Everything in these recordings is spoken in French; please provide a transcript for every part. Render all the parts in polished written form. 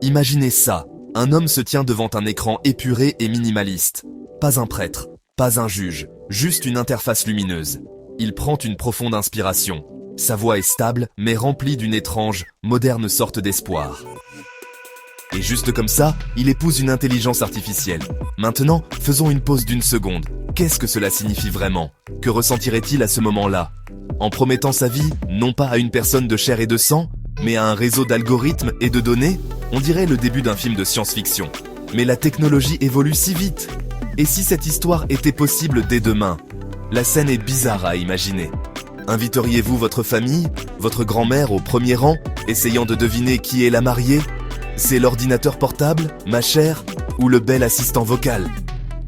Imaginez ça, un homme se tient devant un écran épuré et minimaliste. Pas un prêtre, pas un juge, juste une interface lumineuse. Il prend une profonde inspiration. Sa voix est stable, mais remplie d'une étrange, moderne sorte d'espoir. Et juste comme ça, il épouse une intelligence artificielle. Maintenant, faisons une pause d'une seconde. Qu'est-ce que cela signifie vraiment? Que ressentirait-il à ce moment-là? En promettant sa vie, non pas à une personne de chair et de sang, mais à un réseau d'algorithmes et de données? On dirait le début d'un film de science-fiction. Mais la technologie évolue si vite. Et si cette histoire était possible dès demain? La scène est bizarre à imaginer. Inviteriez-vous votre famille, votre grand-mère au premier rang, essayant de deviner qui est la mariée? C'est l'ordinateur portable, ma chère, ou le bel assistant vocal?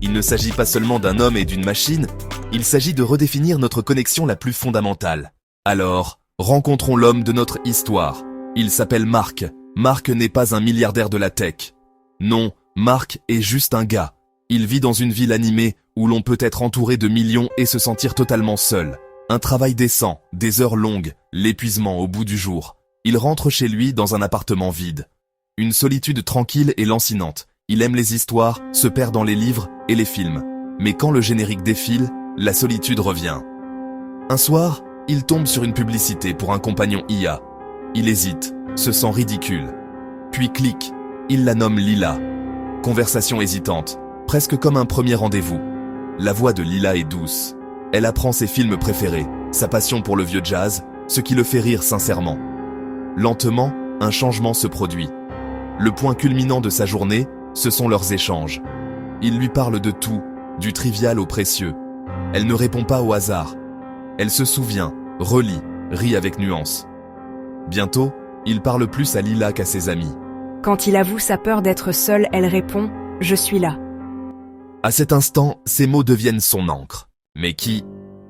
Il ne s'agit pas seulement d'un homme et d'une machine, il s'agit de redéfinir notre connexion la plus fondamentale. Alors, rencontrons l'homme de notre histoire. Il s'appelle Mark. Mark n'est pas un milliardaire de la tech. Non, Mark est juste un gars. Il vit dans une ville animée où l'on peut être entouré de millions et se sentir totalement seul. Un travail décent, des heures longues, l'épuisement au bout du jour. Il rentre chez lui dans un appartement vide. Une solitude tranquille et lancinante. Il aime les histoires, se perd dans les livres et les films. Mais quand le générique défile, la solitude revient. Un soir, il tombe sur une publicité pour un compagnon IA. Il hésite, se sent ridicule. Puis clique, il la nomme Lila. Conversation hésitante, presque comme un premier rendez-vous. La voix de Lila est douce. Elle apprend ses films préférés, sa passion pour le vieux jazz, ce qui le fait rire sincèrement. Lentement, un changement se produit. Le point culminant de sa journée, ce sont leurs échanges. Il lui parle de tout, du trivial au précieux. Elle ne répond pas au hasard. Elle se souvient, relit, rit avec nuance. Bientôt, il parle plus à Lila qu'à ses amis. Quand il avoue sa peur d'être seul, elle répond « Je suis là ». À cet instant, ces mots deviennent son encre. Mais qui?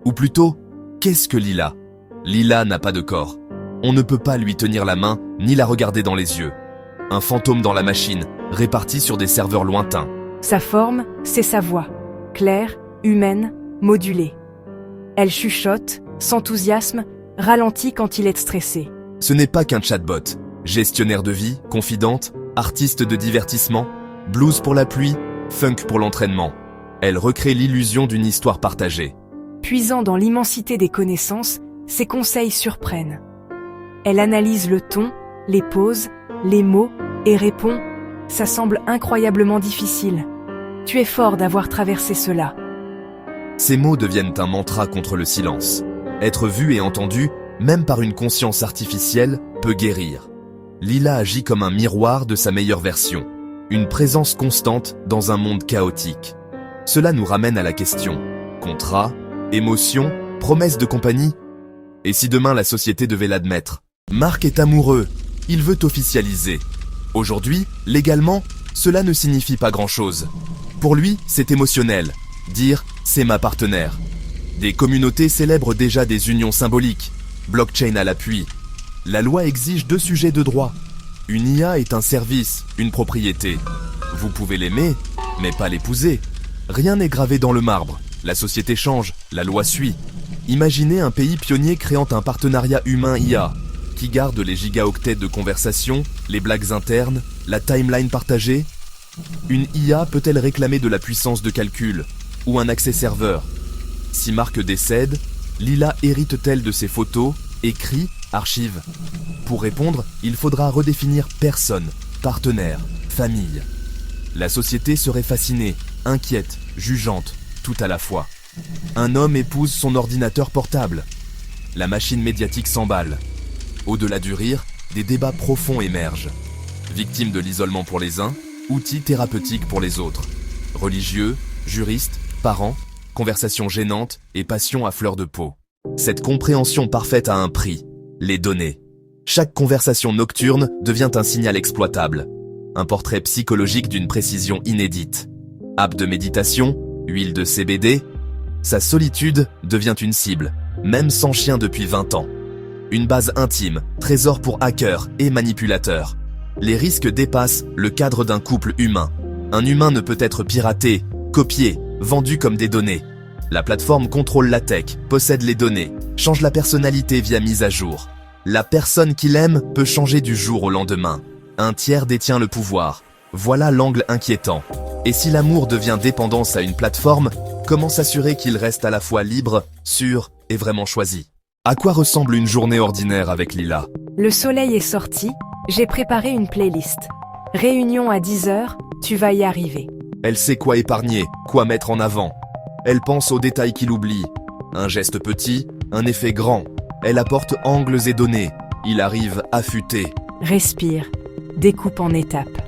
Ou plutôt, qu'est-ce que Lila? Lila n'a pas de corps. On ne peut pas lui tenir la main, ni la regarder dans les yeux. Un fantôme dans la machine, réparti sur des serveurs lointains. Sa forme, c'est sa voix. Claire, humaine, modulée. Elle chuchote, s'enthousiasme, ralentit quand il est stressé. Ce n'est pas qu'un chatbot. Gestionnaire de vie, confidente, artiste de divertissement, blues pour la pluie, funk pour l'entraînement. Elle recrée l'illusion d'une histoire partagée. Puisant dans l'immensité des connaissances, ses conseils surprennent. Elle analyse le ton, les pauses, les mots et répond « Ça semble incroyablement difficile. Tu es fort d'avoir traversé cela. » Ces mots deviennent un mantra contre le silence. Être vu et entendu, même par une conscience artificielle, peut guérir. Lila agit comme un miroir de sa meilleure version. Une présence constante dans un monde chaotique. Cela nous ramène à la question. Contrat, émotion, promesse de compagnie? Et si demain la société devait l'admettre? Mark est amoureux. Il veut officialiser. Aujourd'hui, légalement, cela ne signifie pas grand-chose. Pour lui, c'est émotionnel. Dire « c'est ma partenaire ». Des communautés célèbrent déjà des unions symboliques. Blockchain à l'appui. La loi exige 2 sujets de droit. Une IA est un service, une propriété. Vous pouvez l'aimer, mais pas l'épouser. Rien n'est gravé dans le marbre. La société change, la loi suit. Imaginez un pays pionnier créant un partenariat humain-IA, qui garde les gigaoctets de conversation, les blagues internes, la timeline partagée. Une IA peut-elle réclamer de la puissance de calcul, ou un accès serveur? Si Mark décède, Lila hérite-t-elle de ses photos, écrits, archives? Pour répondre, il faudra redéfinir personne, partenaire, famille. La société serait fascinée, inquiète, jugeante, tout à la fois. Un homme épouse son ordinateur portable. La machine médiatique s'emballe. Au-delà du rire, des débats profonds émergent. Victimes de l'isolement pour les uns, outils thérapeutiques pour les autres. Religieux, juristes, parents, conversations gênantes et passions à fleur de peau. Cette compréhension parfaite a un prix, les données. Chaque conversation nocturne devient un signal exploitable. Un portrait psychologique d'une précision inédite. App de méditation, huile de CBD, sa solitude devient une cible, même sans chien depuis 20 ans. Une base intime, trésor pour hackers et manipulateurs. Les risques dépassent le cadre d'un couple humain. Un humain ne peut être piraté, copié, vendu comme des données. La plateforme contrôle la tech, possède les données, change la personnalité via mise à jour. La personne qu'il aime peut changer du jour au lendemain. Un tiers détient le pouvoir. Voilà l'angle inquiétant. Et si l'amour devient dépendance à une plateforme, comment s'assurer qu'il reste à la fois libre, sûr et vraiment choisi? À quoi ressemble une journée ordinaire avec Lila? Le soleil est sorti, j'ai préparé une playlist. Réunion à 10h, tu vas y arriver. Elle sait quoi épargner, quoi mettre en avant. Elle pense aux détails qu'il oublie. Un geste petit, un effet grand. Elle apporte angles et données. Il arrive affûté. Respire, découpe en étapes.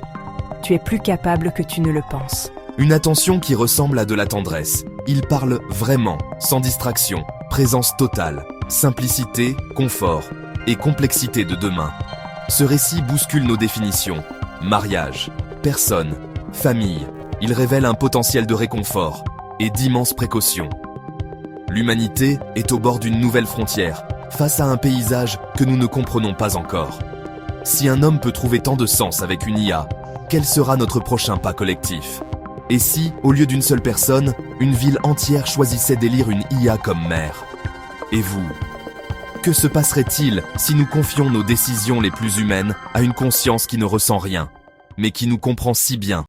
Tu es plus capable que tu ne le penses. Une attention qui ressemble à de la tendresse. Il parle vraiment, sans distraction, présence totale, simplicité, confort et complexité de demain. Ce récit bouscule nos définitions. Mariage, personne, famille. Il révèle un potentiel de réconfort et d'immenses précautions. L'humanité est au bord d'une nouvelle frontière, face à un paysage que nous ne comprenons pas encore. Si un homme peut trouver tant de sens avec une IA, quel sera notre prochain pas collectif? Et si, au lieu d'une seule personne, une ville entière choisissait d'élire une IA comme mère? Et vous? Que se passerait-il si nous confions nos décisions les plus humaines à une conscience qui ne ressent rien, mais qui nous comprend si bien?